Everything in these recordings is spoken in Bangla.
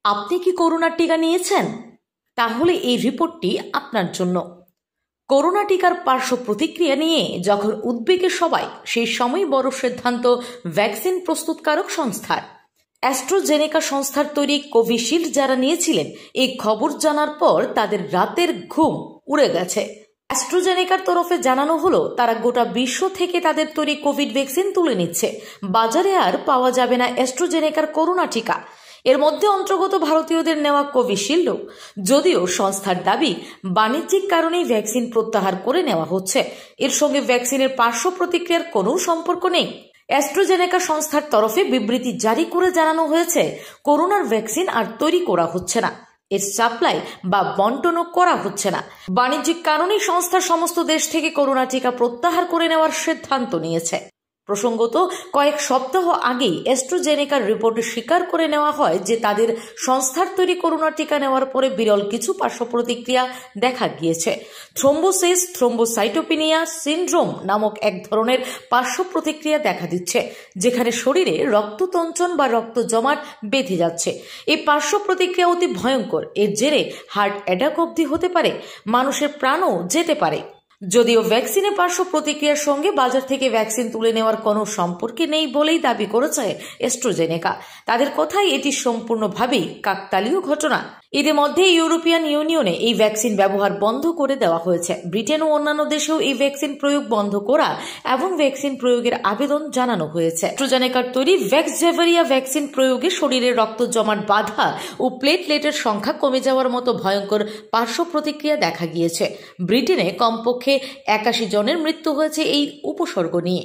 আপনি কি করোনার টিকা নিয়েছেন? তাহলে এই রিপোর্টটি আপনার জন্য। করোনা টিকার পার্শ্ব প্রতিক্রিয়া নিয়ে যখন উদ্বেগে সবাই, সেই সময় বড় সিদ্ধান্ত ভ্যাকসিন প্রস্তুতকারক সংস্থার। অ্যাস্ট্রাজেনেকা সংস্থার তৈরি কোভিশিল্ড যারা নিয়েছিলেন, এই খবর জানার পর তাদের রাতের ঘুম উড়ে গেছে। অ্যাস্ট্রাজেনেকার তরফে জানানো হলো তারা গোটা বিশ্ব থেকে তাদের তৈরি কোভিড ভ্যাকসিন তুলে নিচ্ছে। বাজারে আর পাওয়া যাবে না অ্যাস্ট্রাজেনেকার করোনা টিকা। এর মধ্যে অন্তর্গত ভারতীয়দের নেওয়া কোভিশিল্ডও। যদিও সংস্থার দাবি বাণিজ্যিক কারণেই ভ্যাকসিন প্রত্যাহার করে নেওয়া হচ্ছে, এর সঙ্গে ভ্যাকসিনের পার্শ্ব প্রতিক্রিয়ার কোনো সম্পর্ক নেই। অ্যাস্ট্রাজেনেকা সংস্থার তরফে বিবৃতি জারি করে জানানো হয়েছে, করোনার ভ্যাকসিন আর তৈরি করা হচ্ছে না, এর সাপ্লাই বা বন্টনও করা হচ্ছে না। বাণিজ্যিক কারণেই সংস্থা সমস্ত দেশ থেকে করোনা টিকা প্রত্যাহার করে নেওয়ার সিদ্ধান্ত নিয়েছে। প্রসঙ্গত, কয়েক সপ্তাহ আগেই অ্যাস্ট্রাজেনেকার রিপোর্টে স্বীকার করে নেওয়া হয় যে তাদের সংস্থার তৈরি করোনা টিকা নেওয়ার পরে বিরল কিছু পার্শ্ব প্রতিক্রিয়া দেখা গিয়েছে। থ্রোম্বোসিস থ্রোম্বোসাইটোপিনিয়া সিন্ড্রোম নামক এক ধরনের পার্শ্ব প্রতিক্রিয়া দেখা দিচ্ছে, যেখানে শরীরে রক্ততঞ্চন বা রক্ত জমাট বেঁধে যাচ্ছে। এই পার্শ্ব প্রতিক্রিয়া অতি ভয়ঙ্কর। এর জেরে হার্ট অ্যাটাক অবধি হতে পারে, মানুষের প্রাণও যেতে পারে। যদিও ভ্যাকসিনের পার্শ্ব প্রতিক্রিয়ার সঙ্গে বাজার থেকে ভ্যাকসিন তুলে নেওয়ার কোনো সম্পর্ক নেই বলেই দাবি করেছে অ্যাস্ট্রাজেনেকা। তাদের কথাই এটি সম্পূর্ণভাবেই কাকতালীয় ঘটনা। ইতিমধ্যে ইউরোপিয়ান ইউনিয়নে এই ভ্যাকসিন ব্যবহার বন্ধ করে দেওয়া হয়েছে। ব্রিটেন ও অন্যান্য দেশেও এই ভ্যাকসিন প্রয়োগ বন্ধ করা এবং ভ্যাকসিন প্রয়োগের আবেদন জানানো হয়েছে। অ্যাস্ট্রাজেনেকার তৈরি ভ্যাক্সজেভেরিয়া ভ্যাকসিন প্রয়োগে শরীরের রক্ত জমাট বাঁধা ও প্লেটলেটের সংখ্যা কমে যাওয়ার মতো ভয়ঙ্কর পার্শ্ব প্রতিক্রিয়া দেখা গিয়েছে। ব্রিটেনে কমপক্ষে 81 জনের মৃত্যু হয়েছে এই উপসর্গ নিয়ে।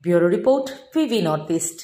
Bureau report, PV north east.